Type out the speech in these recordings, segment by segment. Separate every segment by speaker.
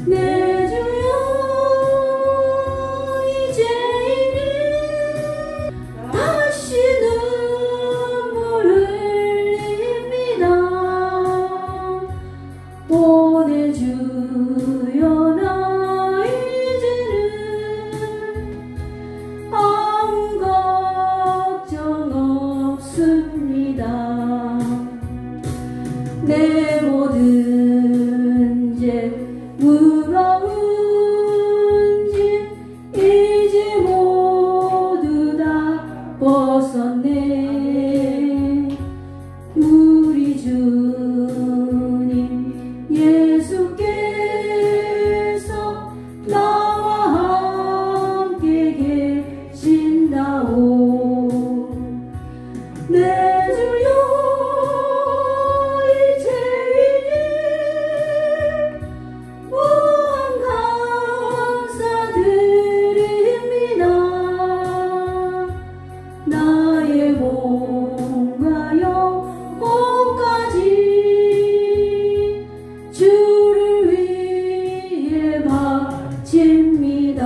Speaker 1: 내 주여 이제는 다시 눈물 흘립니다. 보내주여 나 이제는 아무 걱정 없습니다. 내 모든 죄 무거운 짐 이제 모두 다 벗었네. 우리 주님 예수께서 나와 함께 계신다오. 내 주여 나의 몸과 영혼까지 주를 위해 바칩니다.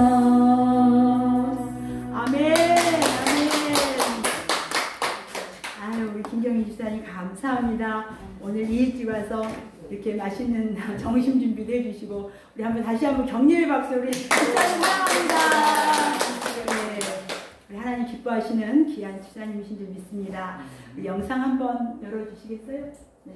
Speaker 1: 아멘.
Speaker 2: 아유, 우리 김경희 집사님 감사합니다. 오늘 일찍 와서 이렇게 맛있는 점심 준비도 해주시고 우리 다시 한번 격려의 박수 우리 집사님 사랑합니다. 네. 우리 하나님 기뻐하시는 귀한 집사님이신 줄 믿습니다. 우리 영상 한번 열어주시겠어요? 네.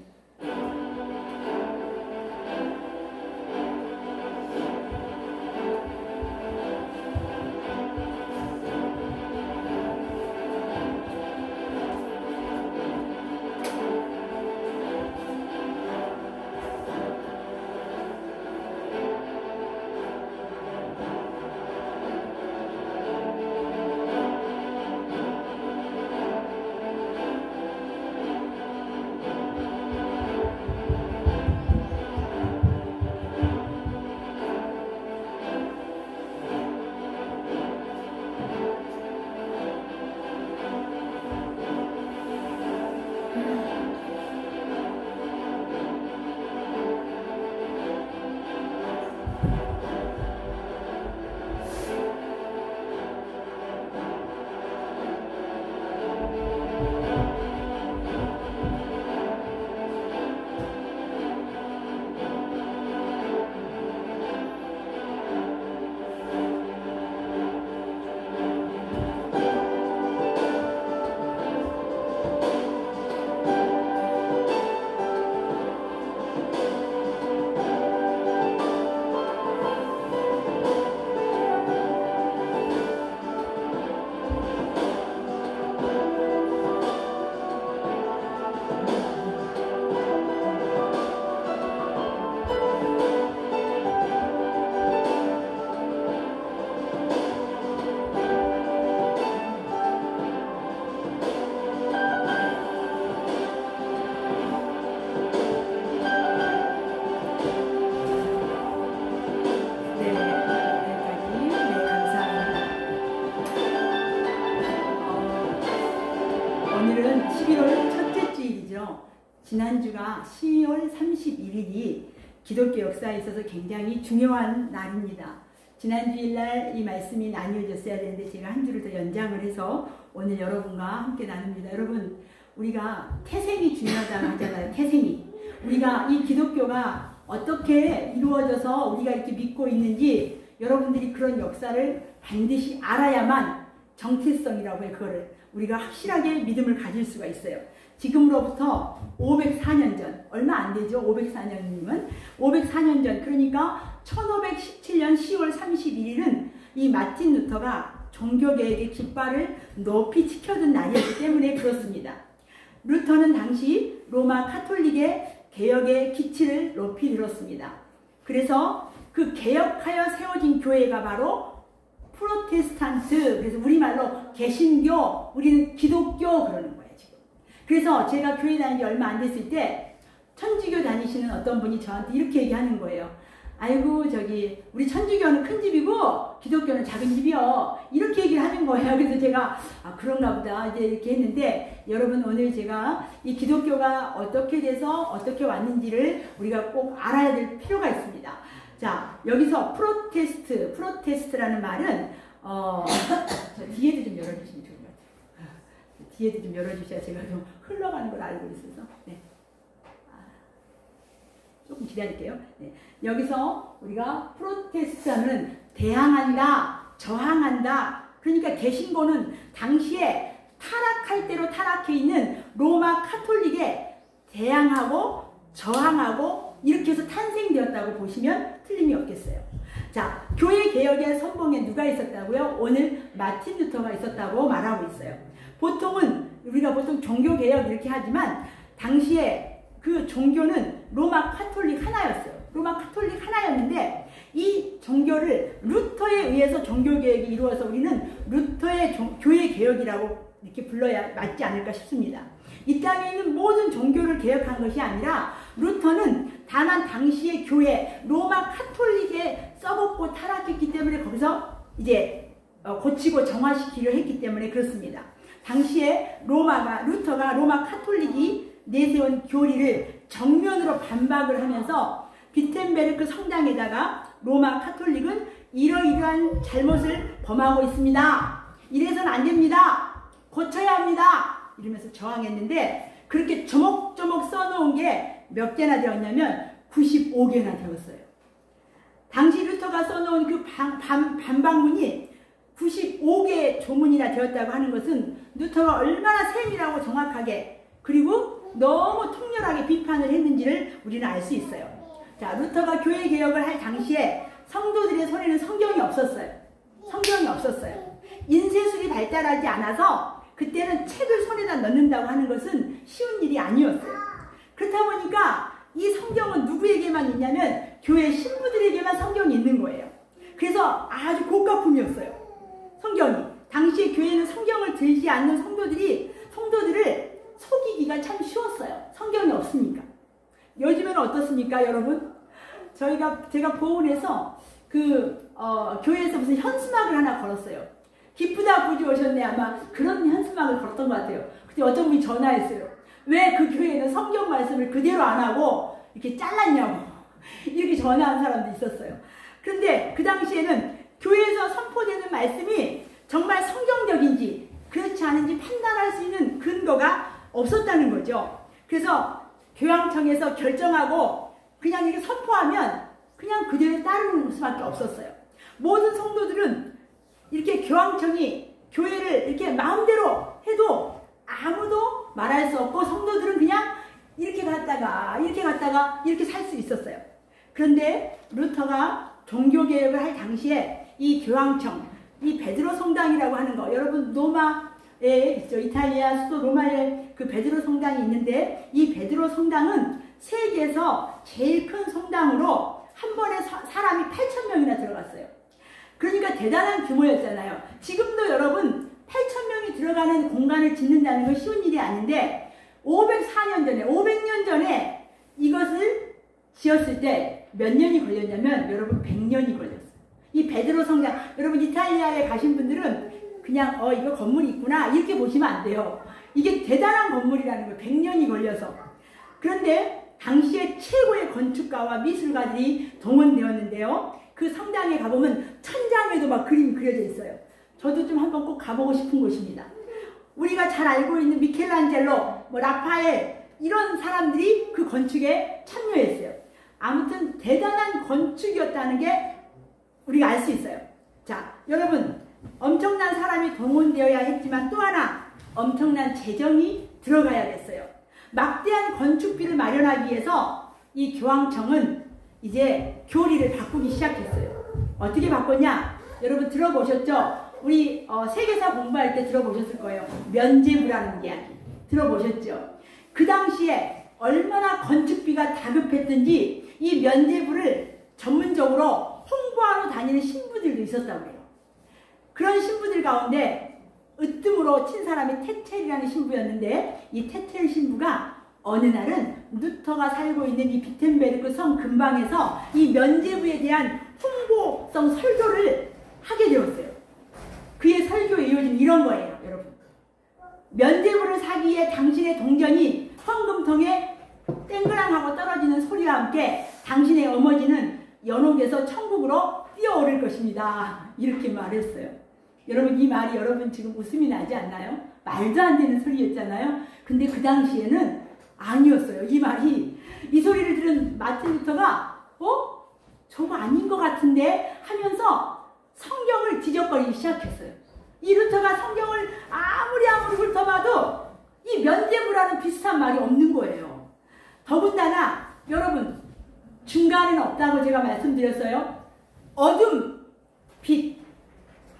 Speaker 2: 오늘은 11월 첫째 주일이죠. 지난주가 12월 31일이 기독교 역사에 있어서 굉장히 중요한 날입니다. 지난 주일날 이 말씀이 나뉘어졌어야 되는데 제가 한 주를 더 연장을 해서 오늘 여러분과 함께 나눕니다. 여러분, 우리가 태생이 중요하다고 하잖아요. 태생이. 우리가 이 기독교가 어떻게 이루어져서 우리가 이렇게 믿고 있는지 여러분들이 그런 역사를 반드시 알아야만 정체성이라고 해요. 그거를 우리가 확실하게 믿음을 가질 수가 있어요. 지금으로부터 504년 전, 얼마 안 되죠? 504년이면 504년 전, 그러니까 1517년 10월 31일은 이 마틴 루터가 종교개혁의 깃발을 높이 치켜든 날이었기 때문에 그렇습니다. 루터는 당시 로마 카톨릭의 개혁의 기치를 높이 들었습니다. 그래서 그 개혁하여 세워진 교회가 바로 프로테스탄트, 그래서 우리말로 개신교, 우리는 기독교 그러는 거예요, 지금. 그래서 제가 교회 다닌 지 얼마 안 됐을 때 천주교 다니시는 어떤 분이 저한테 이렇게 얘기하는 거예요. 아이고, 우리 천주교는 큰 집이고 기독교는 작은 집이요. 이렇게 얘기를 하는 거예요. 그래서 제가 그런가 보다 이제 이렇게 했는데 있는데 여러분 오늘 제가 이 기독교가 어떻게 돼서 어떻게 왔는지를 우리가 꼭 알아야 될 필요가 있습니다. 자, 여기서 프로테스트라는 말은 저 뒤에도 좀 열어주시면 좋을 것 같아요. 뒤에도 좀 열어주셔야 제가 좀 흘러가는 걸 알고 있어서. 네. 조금 기다릴게요. 네. 여기서 우리가 프로테스트는 대항한다, 저항한다. 그러니까 개신교는 당시에 타락할 대로 타락해 있는 로마 카톨릭에 대항하고 저항하고 이렇게 해서 탄생되었다고 보시면 틀림이 없겠어요. 자, 교회 개혁의 선봉에 누가 있었다고요? 오늘 마틴 루터가 있었다고 말하고 있어요. 우리가 보통 종교 개혁 이렇게 하지만 당시에 그 종교는 로마 카톨릭 하나였어요. 로마 카톨릭 하나였는데 이 종교를 루터에 의해서 종교 개혁이 이루어서 우리는 루터의 교회 개혁이라고 이렇게 불러야 맞지 않을까 싶습니다. 이 땅에 있는 모든 종교를 개혁한 것이 아니라 루터는 다만 당시의 교회 로마 카톨릭에 썩었고 타락했기 때문에 거기서 이제 고치고 정화시키려 했기 때문에 그렇습니다. 당시에 루터가 로마 카톨릭이 내세운 교리를 정면으로 반박을 하면서 비텐베르크 성당에다가 로마 카톨릭은 이러이러한 잘못을 범하고 있습니다. 이래서는 안 됩니다. 고쳐야 합니다. 이러면서 저항했는데 그렇게 조목조목 써놓은 게 몇 개나 되었냐면 95개나 되었어요. 당시 루터가 써놓은 그 반박문이 95개의 조문이나 되었다고 하는 것은 루터가 얼마나 세밀하고 정확하게 그리고 너무 통렬하게 비판을 했는지를 우리는 알 수 있어요. 자, 루터가 교회 개혁을 할 당시에 성도들의 손에는 성경이 없었어요. 성경이 없었어요. 인쇄술이 발달하지 않아서 그때는 책을 손에다 넣는다고 하는 것은 쉬운 일이 아니었어요. 그렇다 보니까 이 성경은 누구에게만 있냐면 교회 신부들에게만 성경이 있는 거예요. 그래서 아주 고가품이었어요. 성경이. 당시에 교회는 성경을 들지 않는 성도들을 속이기가 참 쉬웠어요. 성경이 없으니까. 요즘에는 어떻습니까, 여러분? 제가 보훈에서 교회에서 무슨 현수막을 하나 걸었어요. 기쁘다 구주 오셨네. 아마 그런 현수막을 걸었던 것 같아요. 그때 어떤 분이 전화했어요. 왜 그 교회는 성경 말씀을 그대로 안 하고 이렇게 잘랐냐고. 이렇게 전화한 사람도 있었어요. 그런데 그 당시에는 교회에서 선포되는 말씀이 정말 성경적인지 그렇지 않은지 판단할 수 있는 근거가 없었다는 거죠. 그래서 교황청에서 결정하고 그냥 이렇게 선포하면 그냥 그대로 따르는 수밖에 없었어요. 모든 성도들은 이렇게 교황청이 교회를 이렇게 마음대로 해도 아무도 말할 수 없고 성도들은 그냥 이렇게 갔다가 이렇게 살 수 있었어요. 그런데 루터가 종교개혁을 할 당시에 이 교황청, 이 베드로 성당이라고 하는 거, 여러분 로마에 있죠. 이탈리아 수도 로마에 그 베드로 성당이 있는데 이 베드로 성당은 세계에서 제일 큰 성당으로 한 번에 사람이 8,000명이나 들어갔어요. 그러니까 대단한 규모였잖아요. 지금도 여러분 8,000명이 들어가는 공간을 짓는다는 건 쉬운 일이 아닌데 500년 전에 이것을 지었을 때 몇 년이 걸렸냐면 여러분 100년이 걸렸어요. 이 베드로 성당, 여러분 이탈리아에 가신 분들은 그냥 이거 건물이 있구나 이렇게 보시면 안 돼요. 이게 대단한 건물이라는 거예요. 100년이 걸려서. 그런데 당시에 최고의 건축가와 미술가들이 동원되었는데요. 그 성당에 가보면 천장에도 막 그림이 그려져 있어요. 저도 좀 한번 꼭 가보고 싶은 곳입니다. 우리가 잘 알고 있는 미켈란젤로, 라파엘 이런 사람들이 그 건축에 참여했어요. 아무튼 대단한 건축이었다는 게 우리가 알 수 있어요. 자, 여러분 엄청난 사람이 동원되어야 했지만 또 하나 엄청난 재정이 들어가야겠어요. 막대한 건축비를 마련하기 위해서 이 교황청은 이제 교리를 바꾸기 시작했어요. 어떻게 바꿨냐? 여러분 들어보셨죠? 우리 세계사 공부할 때 들어보셨을 거예요. 면죄부라는 이야기 들어보셨죠? 그 당시에 얼마나 건축비가 다급했든지 이 면죄부를 전문적으로 홍보하러 다니는 신부들도 있었다고 해요. 그런 신부들 가운데 으뜸으로 친 사람이 테첼이라는 신부였는데 이 테첼 신부가 어느 날은 루터가 살고 있는 이 비텐베르크 성 근방에서 이 면죄부에 대한 홍보성 설교를 하게 되었어요. 그의 설교의 이유는 이런 거예요, 여러분. 면죄부를 사기 위해 당신의 동전이 황금통에 땡그랑하고 떨어지는 소리와 함께 당신의 어머니는 연옥에서 천국으로 뛰어오를 것입니다. 이렇게 말했어요. 여러분, 이 말이 여러분 지금 웃음이 나지 않나요? 말도 안 되는 소리였잖아요. 근데 그 당시에는 아니었어요. 이 말이. 이 소리를 들은 마틴 루터가 저거 아닌 것 같은데 하면서 성경을 뒤적거리기 시작했어요. 이 루터가 성경을 아무리 훑어봐도 이 면죄부라는 비슷한 말이 없는 거예요. 더군다나 여러분, 중간에는 없다고 제가 말씀드렸어요. 어둠, 빛,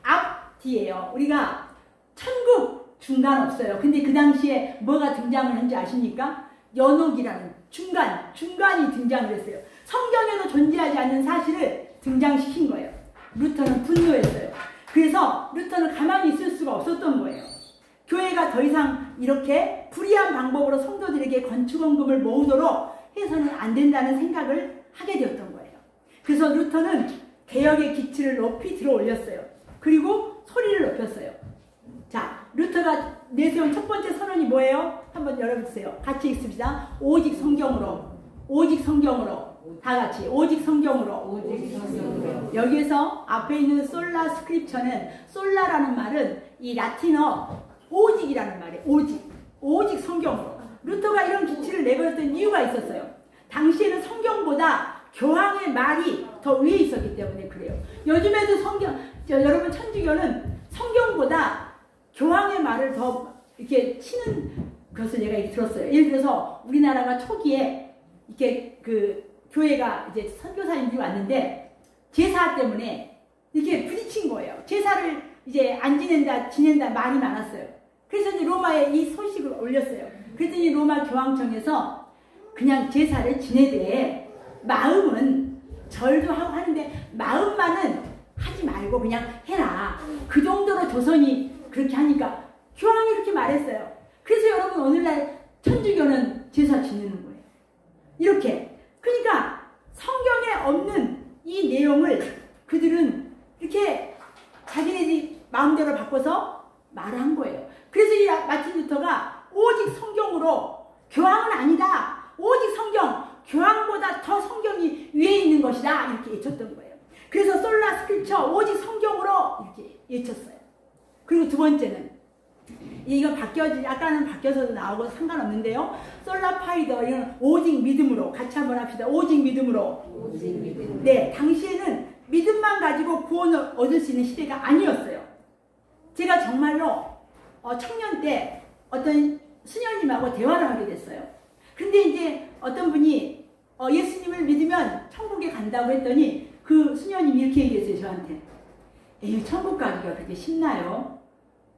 Speaker 2: 앞뒤예요. 우리가 천국 중간 없어요. 근데 그 당시에 뭐가 등장을 한지 아십니까? 연옥이라는 중간이 등장을 했어요. 성경에도 존재하지 않는 사실을 등장시킨 거예요. 루터는 분노했어요. 그래서 루터는 가만히 있을 수가 없었던 거예요. 교회가 더 이상 이렇게 불의한 방법으로 성도들에게 건축원금을 모으도록 해서는 안 된다는 생각을 하게 되었던 거예요. 그래서 루터는 개혁의 기치를 높이 들어 올렸어요. 그리고 소리를 높였어요. 자, 루터가 내세운 첫 번째 선언이 뭐예요? 한번 열어주세요. 같이 읽습니다. 오직 성경으로. 오직 성경으로. 다 같이 오직 성경으로. 여기에서 앞에 있는 솔라 스크립처는, 솔라라는 말은 이 라틴어 오직이라는 말이에요. 오직 성경으로. 루터가 이런 기치를 내걸었던 이유가 있었어요. 당시에는 성경보다 교황의 말이 더 위에 있었기 때문에 그래요. 요즘에도 여러분 천주교는 성경보다 교황의 말을 더 이렇게 치는 것을 제가 들었어요. 예를 들어서 우리나라가 초기에 이렇게 교회가 이제 선교사님들이 왔는데 제사 때문에 이렇게 부딪힌 거예요. 제사를 이제 안 지낸다 말이 많았어요. 그래서 이제 로마에 이 소식을 올렸어요. 그랬더니 로마 교황청에서 그냥 제사를 지내되 마음은 절도 하고 하는데 마음만은 하지 말고 그냥 해라. 그 정도로 조선이 그렇게 하니까 교황이 그렇게 말했어요. 그래서 여러분 오늘날 천주교는 제사 지내는 거예요. 이렇게. 그러니까 성경에 없는 이 내용을 그들은 이렇게 자기네들이 마음대로 바꿔서 말한 거예요. 그래서 이 마틴 루터가 오직 성경으로, 교황은 아니다. 오직 성경, 교황보다 더 성경이 위에 있는 것이다. 이렇게 외쳤던 거예요. 그래서 솔라 스크립처, 오직 성경으로 이렇게 외쳤어요. 그리고 두 번째는 이거 아까는 바뀌어서도 나오고 상관없는데요. 솔라 파이더, 이건 오직 믿음으로. 같이 한번 합시다. 오직 믿음으로. 네, 당시에는 믿음만 가지고 구원을 얻을 수 있는 시대가 아니었어요. 제가 정말로 청년 때 어떤 수녀님하고 대화를 하게 됐어요. 근데 이제 어떤 분이 예수님을 믿으면 천국에 간다고 했더니 그 수녀님이 이렇게 얘기했어요, 저한테. 에휴, 천국 가기가 그렇게 쉽나요?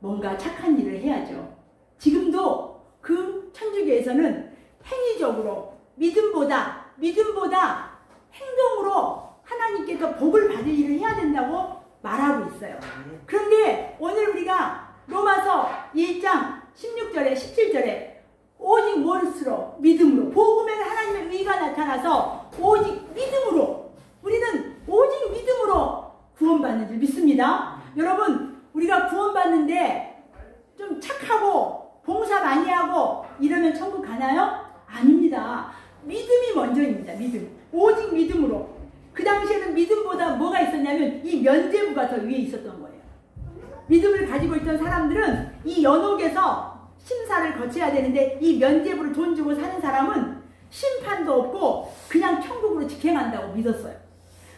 Speaker 2: 뭔가 착한 일을 해야죠. 지금도 그 천주교에서는 행위적으로 믿음보다 행동으로 하나님께서 복을 받을 일을 해야 된다고 말하고 있어요. 그런데 오늘 우리가 로마서 1장 16절에 17절에 오직 무엇으로? 믿음으로. 복음에는 하나님의 의가 나타나서 오직 믿음으로, 우리는 오직 믿음으로 구원받는 줄 믿습니다. 여러분, 우리가 구원받는데 좀 착하고 봉사 많이 하고 이러면 천국 가나요? 아닙니다. 믿음이 먼저입니다. 믿음. 오직 믿음으로. 그 당시에는 믿음보다 뭐가 있었냐면 이 면죄부가 더 위에 있었던 거예요. 믿음을 가지고 있던 사람들은 이 연옥에서 심사를 거쳐야 되는데 이 면죄부를 돈 주고 사는 사람은 심판도 없고 그냥 천국으로 직행한다고 믿었어요.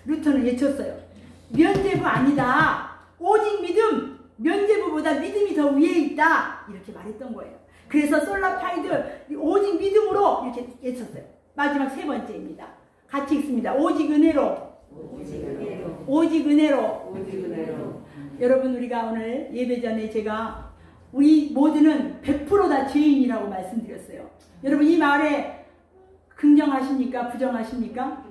Speaker 2: 루터는 외쳤어요. 면죄부 아니다. 오직 믿음. 면죄부보다 믿음이 더 위에 있다. 이렇게 말했던 거예요. 그래서 솔라파이드 오직 믿음으로 이렇게 외쳤어요. 마지막 세 번째입니다. 같이 읽습니다. 오직 은혜로. 오직 은혜로. 여러분, 우리가 오늘 예배 전에 제가 우리 모두는 100% 다 죄인이라고 말씀드렸어요. 여러분, 이 말에 긍정하십니까? 부정하십니까?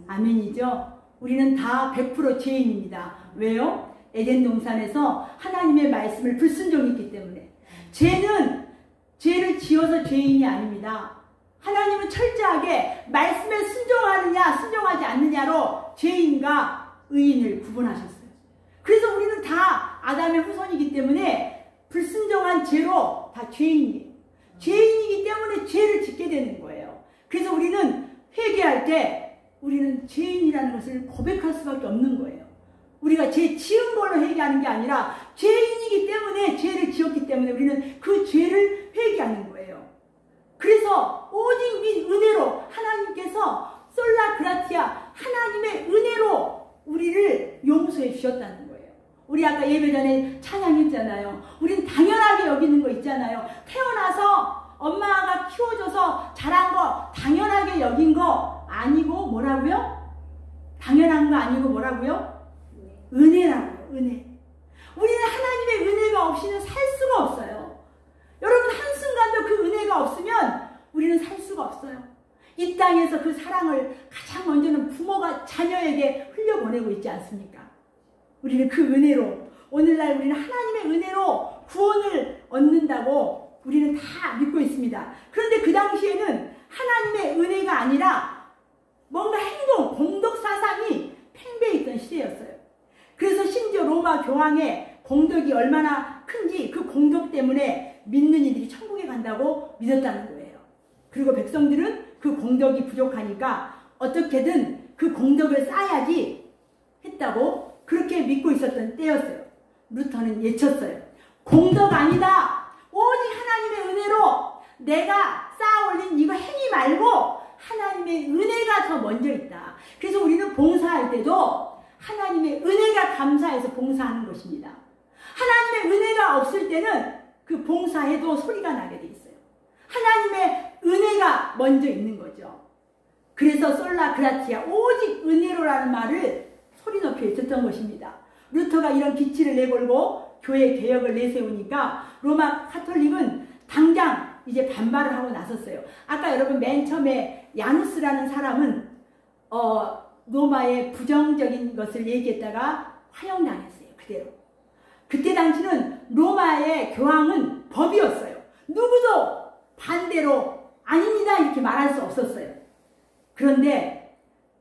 Speaker 2: 아멘이죠. 우리는 다 100% 죄인입니다. 왜요? 에덴 동산에서 하나님의 말씀을 불순종했기 때문에. 죄를 지어서 죄인이 아닙니다. 하나님은 철저하게 말씀에 순종하느냐 순종하지 않느냐로 죄인과 의인을 구분하셨어요. 그래서 우리는 다 아담의 후손이기 때문에 불순종한 죄로 다 죄인이에요. 죄인이기 때문에 죄를 짓게 되는 거예요. 그래서 우리는 회개할 때 우리는 죄인이라는 것을 고백할 수밖에 없는 거예요. 우리가 죄 지은 걸로 회개하는 게 아니라 죄인이기 때문에 죄를 지었기 때문에 우리는 그 죄를 회개하는 거예요. 그래서 오직 은혜로 하나님께서 솔라 그라티아 하나님의 은혜로 우리를 용서해 주셨다는 거예요. 우리 아까 예배 전에 찬양했잖아요. 우린 당연하게 여기는 거 있잖아요. 태어나서 엄마가 키워줘서 자란 거 당연하게 여긴 거 아니고 뭐라고요? 당연한 거 아니고 뭐라고요? 은혜라고요. 은혜. 우리는 하나님의 은혜가 없이는 살 수가 없어요. 여러분 한순간도 그 은혜가 없으면 우리는 살 수가 없어요. 이 땅에서 그 사랑을 가장 먼저는 부모가 자녀에게 흘려보내고 있지 않습니까? 우리는 그 은혜로 오늘날 우리는 하나님의 은혜로 구원을 얻는다고 우리는 다 믿고 있습니다. 그런데 그 당시에는 하나님의 은혜가 아니라 뭔가 행동, 공덕 사상이 팽배해 있던 시대였어요. 그래서 심지어 로마 교황의 공덕이 얼마나 큰지 그 공덕 때문에 믿는 이들이 천국에 간다고 믿었다는 거예요. 그리고 백성들은 그 공덕이 부족하니까 어떻게든 그 공덕을 쌓아야지 했다고 그렇게 믿고 있었던 때였어요. 루터는 예쳤어요. 공덕 아니다. 오직 하나님의 은혜로 내가 쌓아 올린 이거 행위 말고 하나님의 은혜가 더 먼저 있다. 그래서 우리는 봉사할 때도 하나님의 은혜가 감사해서 봉사하는 것입니다. 하나님의 은혜가 없을 때는 그 봉사해도 소리가 나게 돼 있어요. 하나님의 은혜가 먼저 있는 거죠. 그래서 솔라 그라티아 오직 은혜로라는 말을 소리 높여 있었던 것입니다. 루터가 이런 기치를 내걸고 교회 개혁을 내세우니까 로마 카톨릭은 당장 이제 반발을 하고 나섰어요. 아까 여러분 맨 처음에 야누스라는 사람은 로마의 부정적인 것을 얘기했다가 화형당했어요. 그대로. 그때 당시는 로마의 교황은 법이었어요. 누구도 반대로 아닙니다 이렇게 말할 수 없었어요. 그런데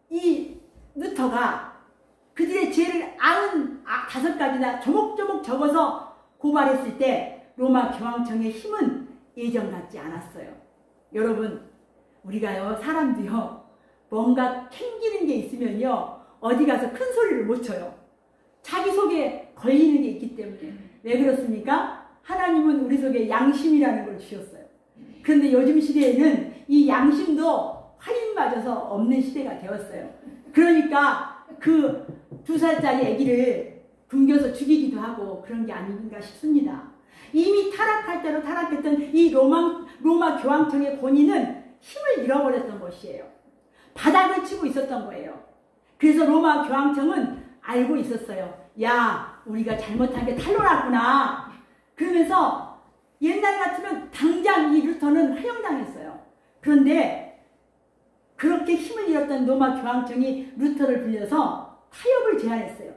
Speaker 2: 이 루터가 그들의 죄를 95가지나 조목조목 적어서 고발했을 때 로마 교황청의 힘은 예전 같지 않았어요. 여러분 우리가요 사람도요 뭔가 캥기는 게 있으면요 어디 가서 큰 소리를 못 쳐요. 자기 속에 걸리는 게 있기 때문에. 왜 그렇습니까? 하나님은 우리 속에 양심이라는 걸 주셨어요. 그런데 요즘 시대에는 이 양심도 활인 맞아서 없는 시대가 되었어요. 그러니까 그 2살짜리 아기를 굶겨서 죽이기도 하고 그런 게 아닌가 싶습니다. 이미 타락할 대로 타락했던 이 로마 교황청의 권위는 힘을 잃어버렸던 것이에요. 바닥을 치고 있었던 거예요. 그래서 로마 교황청은 알고 있었어요. 야, 우리가 잘못한 게 탄로났구나. 그러면서 옛날 같으면 당장 이 루터는 화형당했어요. 그런데 그렇게 힘을 잃었던 로마 교황청이 루터를 불려서 타협을 제안했어요.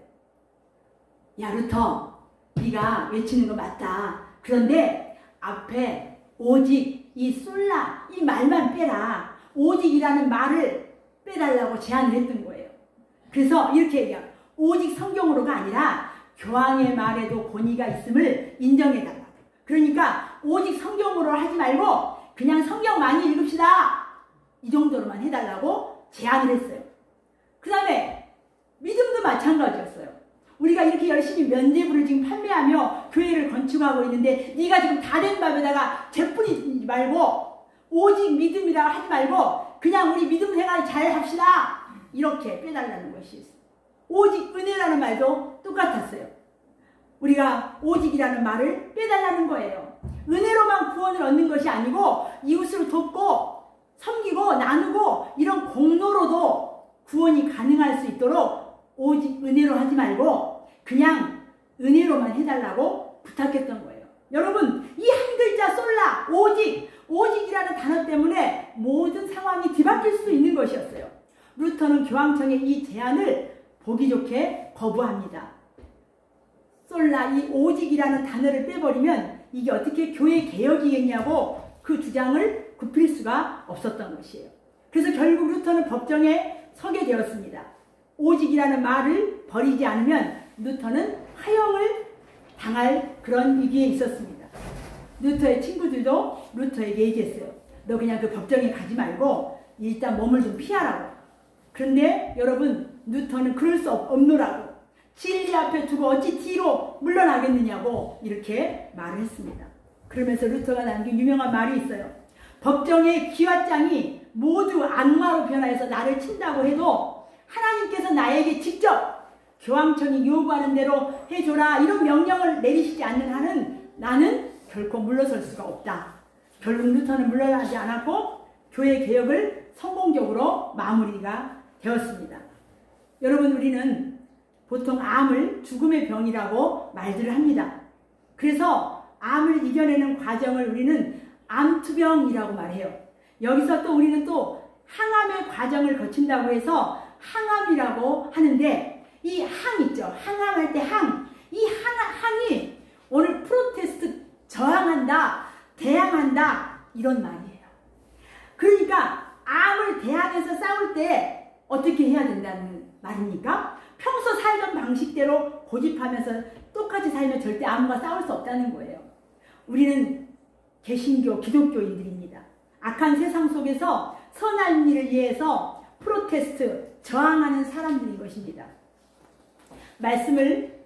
Speaker 2: 야, 루터, 네가 외치는 거 맞다. 그런데 앞에 오직 이 솔라 이 말만 빼라. 오직이라는 말을 빼달라고 제안을 했던 거예요. 그래서 이렇게 얘기해요. 오직 성경으로가 아니라 교황의 말에도 권위가 있음을 인정해달라고. 그러니까 오직 성경으로 하지 말고 그냥 성경 많이 읽읍시다. 이 정도로만 해달라고 제안을 했어요. 그 다음에 믿음도 마찬가지였어요. 우리가 이렇게 열심히 면죄부를 지금 판매하며 교회를 건축하고 있는데 네가 지금 다 된 밥에다가 재뿌리지 말고 오직 믿음이라 하지 말고 그냥 우리 믿음 생활 잘 합시다. 이렇게 빼달라는 것이 있어요. 오직 은혜라는 말도 똑같았어요. 우리가 오직이라는 말을 빼달라는 거예요. 은혜로만 구원을 얻는 것이 아니고 이웃을 돕고 섬기고 나누고 이런 공로로도 구원이 가능할 수 있도록 오직 은혜로 하지 말고 그냥 은혜로만 해달라고 부탁했던 거예요. 여러분 이 한 글자 솔라 오직이라는 단어 때문에 모든 상황이 뒤바뀔 수 있는 것이었어요. 루터는 교황청의 이 제안을 보기 좋게 거부합니다. 솔라 이 오직이라는 단어를 빼버리면 이게 어떻게 교회 개혁이겠냐고 그 주장을 굽힐 수가 없었던 것이에요. 그래서 결국 루터는 법정에 서게 되었습니다. 오직이라는 말을 버리지 않으면 루터는 화형을 당할 그런 위기에 있었습니다. 루터의 친구들도 루터에게 얘기했어요. 너 그냥 그 법정에 가지 말고 일단 몸을 좀 피하라고. 그런데 여러분, 루터는 그럴 수 없노라고. 진리 앞에 두고 어찌 뒤로 물러나겠느냐고 이렇게 말을 했습니다. 그러면서 루터가 남긴 유명한 말이 있어요. 법정의 기왓장이 모두 악마로 변화해서 나를 친다고 해도 하나님께서 나에게 직접 교황청이 요구하는 대로 해줘라 이런 명령을 내리시지 않는 한은 나는 결코 물러설 수가 없다. 결국 루터는 물러나지 않았고 교회 개혁을 성공적으로 마무리가 되었습니다. 여러분, 우리는 보통 암을 죽음의 병이라고 말들을 합니다. 그래서 암을 이겨내는 과정을 우리는 암투병이라고 말해요. 여기서 또 우리는 또 항암의 과정을 거친다고 해서 항암이라고 하는데, 이 항 있죠. 항암할 때 항. 이 항이 오늘 프로테스트 저항한다, 대항한다 이런 말이에요. 그러니까 암을 대항해서 싸울 때 어떻게 해야 된다는 말입니까? 평소 살던 방식대로 고집하면서 똑같이 살면 절대 암과 싸울 수 없다는 거예요. 우리는 개신교 기독교인들입니다. 악한 세상 속에서 선한 일을 위해서 프로테스트 저항하는 사람들인 것입니다. 말씀을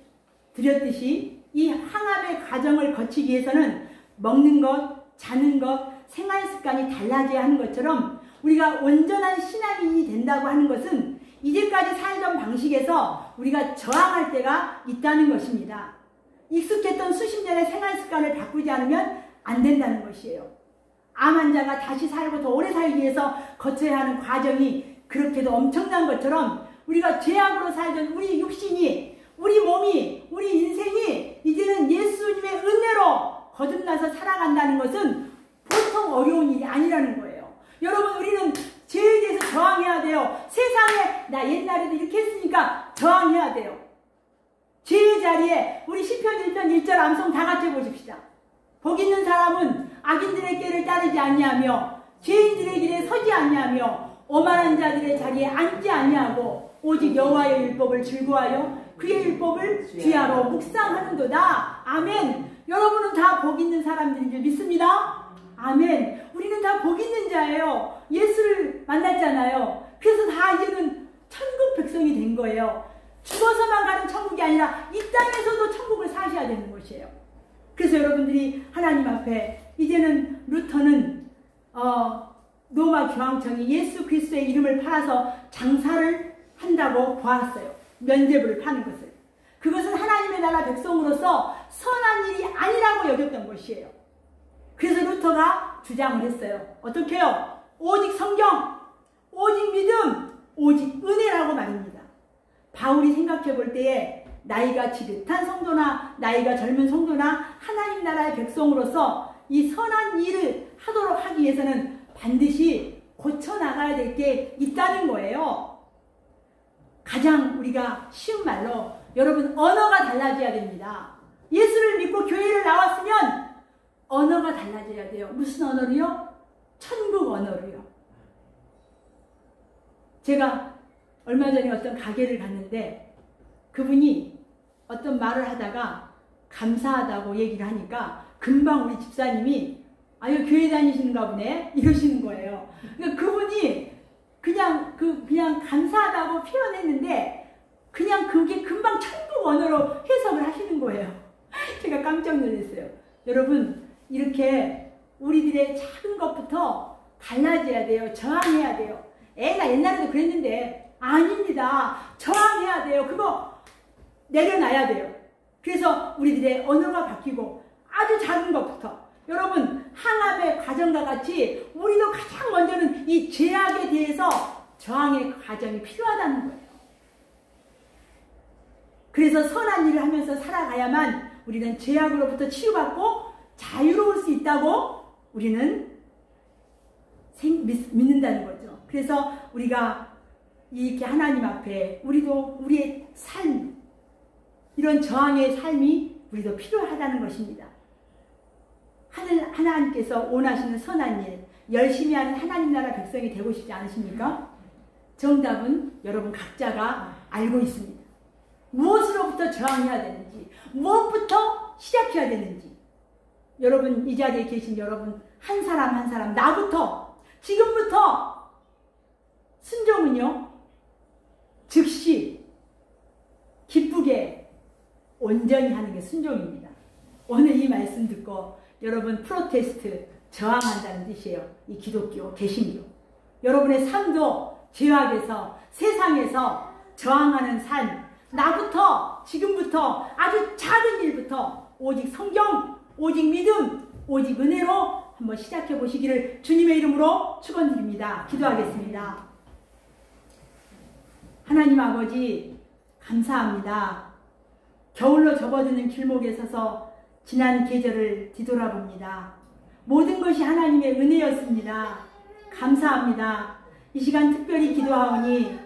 Speaker 2: 드렸듯이 이 항암의 과정을 거치기 위해서는 먹는 것, 자는 것, 생활 습관이 달라져야 하는 것처럼 우리가 온전한 신앙인이 된다고 하는 것은 이제까지 살던 방식에서 우리가 저항할 때가 있다는 것입니다. 익숙했던 수십 년의 생활 습관을 바꾸지 않으면 안 된다는 것이에요. 암 환자가 다시 살고 더 오래 살기 위해서 거쳐야 하는 과정이 그렇게도 엄청난 것처럼 우리가 죄악으로 살던 우리 육신이, 우리 몸이, 우리 인생이 이제는 예수님의 은혜로 거듭나서 살아간다는 것은 보통 어려운 일이 아니라는 거예요. 여러분, 우리는 죄에 대해서 저항해야 돼요. 세상에 나 옛날에도 이렇게 했으니까 저항해야 돼요. 죄의 자리에 우리 시편 1편 1절 암송 다 같이 해보십시다. 복 있는 사람은 악인들의 길을 따르지 아니하며 죄인들의 길에 서지 아니하며 오만한 자들의 자리에 앉지 아니하고 오직 여호와의 율법을 즐거워하여 그의 율법을 귀하로 묵상하는도다. 아멘. 여러분은 다 복 있는 사람들인 줄 믿습니다. 아멘. 우리는 다 복 있는 자예요. 예수를 만났잖아요. 그래서 다 이제는 천국 백성이 된 거예요. 죽어서만 가는 천국이 아니라 이 땅에서도 천국을 사셔야 되는 것이에요. 그래서 여러분들이 하나님 앞에 이제는 루터는 로마 교황청이 예수 그리스도의 이름을 팔아서 장사를 한다고 보았어요. 면죄부를 파는 것을. 그것은 하나님의 나라 백성으로서 선한 일이 아니라고 여겼던 것이에요. 그래서 루터가 주장을 했어요. 어떻게 해요? 오직 성경, 오직 믿음, 오직 은혜라고 말입니다. 바울이 생각해 볼 때에 나이가 지긋한 성도나 나이가 젊은 성도나 하나님 나라의 백성으로서 이 선한 일을 하도록 하기 위해서는 반드시 고쳐나가야 될 게 있다는 거예요. 가장 우리가 쉬운 말로 여러분, 언어가 달라져야 됩니다. 예수를 믿고 교회를 나왔으면 언어가 달라져야 돼요. 무슨 언어로요? 천국 언어로요. 제가 얼마 전에 어떤 가게를 갔는데 그분이 어떤 말을 하다가 감사하다고 얘기를 하니까 금방 우리 집사님이 아유, 교회 다니시는가 보네 이러시는 거예요. 그러니까 그분이 그냥 감사하다고 표현했는데 그냥 그게 금방 천국 언어로 해석을 하시는 거예요. 제가 깜짝 놀랐어요. 여러분, 이렇게 우리들의 작은 것부터 달라져야 돼요. 저항해야 돼요. 나 옛날에도 그랬는데 아닙니다. 저항해야 돼요. 그거 내려놔야 돼요. 그래서 우리들의 언어가 바뀌고 아주 작은 것부터 여러분, 항암의 과정과 같이 우리도 가장 먼저는 이 죄악에 대해서 저항의 과정이 필요하다는 거예요. 그래서 선한 일을 하면서 살아가야만 우리는 죄악으로부터 치유받고 자유로울 수 있다고 우리는 믿는다는 거죠. 그래서 우리가 이렇게 하나님 앞에 우리도 우리의 삶, 이런 저항의 삶이 우리도 필요하다는 것입니다. 하나님께서 원하시는 선한 일, 열심히 하는 하나님 나라 백성이 되고 싶지 않으십니까? 정답은 여러분 각자가 알고 있습니다. 무엇으로부터 저항해야 되는지, 무엇부터 시작해야 되는지. 여러분, 이 자리에 계신 여러분 한 사람 한 사람, 나부터 지금부터 순종은요 즉시 기쁘게 온전히 하는 게 순종입니다. 오늘 이 말씀 듣고 여러분 프로테스트 저항한다는 뜻이에요. 이 기독교, 개신교. 여러분의 삶도 죄악에서, 세상에서 저항하는 삶, 나부터 지금부터 아주 작은 일부터 오직 성경, 오직 믿음, 오직 은혜로 한번 시작해 보시기를 주님의 이름으로 축원드립니다. 기도하겠습니다. 하나님 아버지 감사합니다. 겨울로 접어드는 길목에 서서 지난 계절을 뒤돌아봅니다. 모든 것이 하나님의 은혜였습니다. 감사합니다. 이 시간 특별히 기도하오니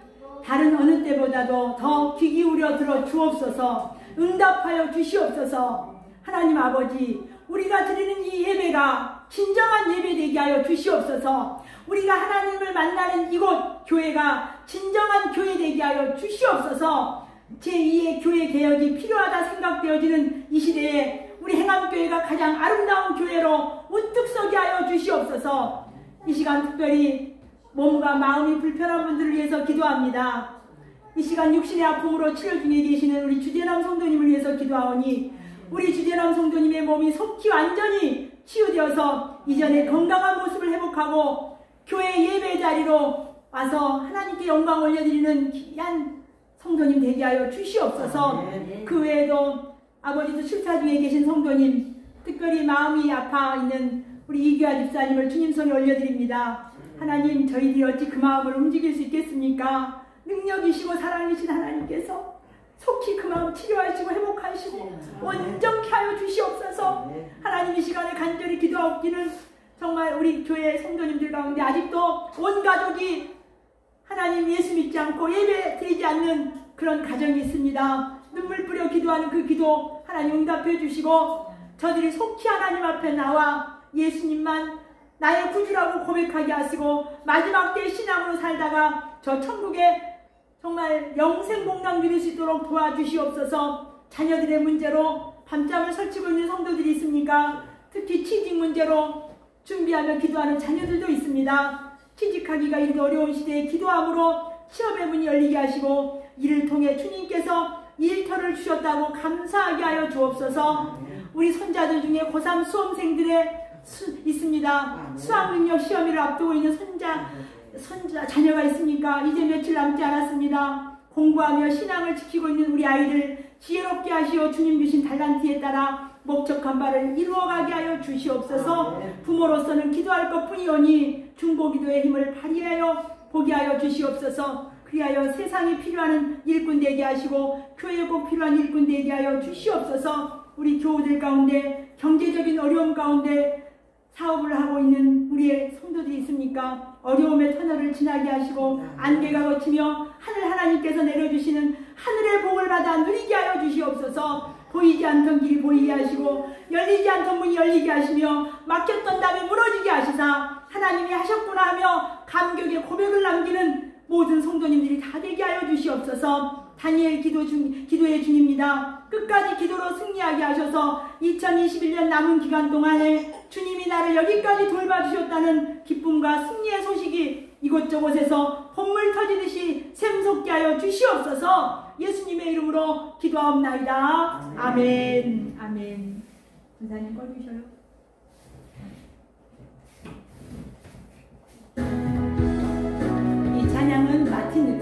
Speaker 2: 다른 어느 때보다도 더 귀 기울여 들어 주옵소서. 응답하여 주시옵소서. 하나님 아버지, 우리가 드리는 이 예배가 진정한 예배 되게 하여 주시옵소서. 우리가 하나님을 만나는 이곳 교회가 진정한 교회 되게 하여 주시옵소서. 제2의 교회 개혁이 필요하다 생각되어지는 이 시대에 우리 행암교회가 가장 아름다운 교회로 우뚝 서게 하여 주시옵소서. 이 시간 특별히 몸과 마음이 불편한 분들을 위해서 기도합니다. 이 시간 육신의 아픔으로 치료 중에 계시는 우리 주재남 성도님을 위해서 기도하오니 우리 주재남 성도님의 몸이 속히 완전히 치유되어서 이전의 건강한 모습을 회복하고 교회 예배 자리로 와서 하나님께 영광 올려드리는 귀한 성도님 되게 하여 주시옵소서. 그 외에도 아버지도 출타 중에 계신 성도님, 특별히 마음이 아파 있는 우리 이규아 집사님을 주님 손에 올려드립니다. 하나님, 저희들이 어찌 그 마음을 움직일 수 있겠습니까? 능력이시고 사랑이신 하나님께서 속히 그 마음 치료하시고 회복하시고 온전케 하여 주시옵소서. 하나님, 이 시간에 간절히 기도하옵기는 정말 우리 교회 성도님들 가운데 아직도 온 가족이 하나님 예수 믿지 않고 예배 드리지 않는 그런 가정이 있습니다. 눈물 뿌려 기도하는 그 기도 하나님 응답해 주시고 저들이 속히 하나님 앞에 나와 예수님만 나의 구주라고 고백하게 하시고 마지막 때 신앙으로 살다가 저 천국에 정말 영생공당 누릴 수 있도록 도와주시옵소서. 자녀들의 문제로 밤잠을 설치고 있는 성도들이 있습니까? 특히 취직 문제로 준비하며 기도하는 자녀들도 있습니다. 취직하기가 이렇게 어려운 시대에 기도함으로 취업의 문이 열리게 하시고 이를 통해 주님께서 일터를 주셨다고 감사하게 하여 주옵소서. 우리 손자들 중에 고3 수험생들의 있습니다. 수학능력 시험을 앞두고 있는 자녀가 있습니까? 이제 며칠 남지 않았습니다. 공부하며 신앙을 지키고 있는 우리 아이들 지혜롭게 하시어 주님 주신 달란트에 따라 목적한 바를 이루어가게 하여 주시옵소서. 부모로서는 기도할 것뿐이오니 중보기도의 힘을 발휘하여 보게 하여 주시옵소서. 그리하여 세상에 필요한 일꾼 되게 하시고 교회에 꼭 필요한 일꾼 되게 하여 주시옵소서. 우리 교우들 가운데 경제적인 어려움 가운데 사업을 하고 있는 우리의 성도들이 있습니까? 어려움의 터널을 지나게 하시고 안개가 거치며 하늘 하나님께서 내려주시는 하늘의 복을 받아 누리게 하여 주시옵소서. 보이지 않던 길이 보이게 하시고 열리지 않던 문이 열리게 하시며 막혔던 담이 무너지게 하시사 하나님이 하셨구나 하며 감격의 고백을 남기는 모든 성도님들이 다 되게 하여 주시옵소서. 다니엘 기도의 중입니다. 끝까지 기도로 승리하게 하셔서 2021년 남은 기간 동안에 주님이 나를 여기까지 돌봐주셨다는 기쁨과 승리의 소식이 이곳저곳에서 봇물 터지듯이 샘솟게 하여 주시옵소서. 예수님의 이름으로 기도하옵나이다. 아멘. 아멘. 전사님 꺼주셔요. 이 찬양은 마틴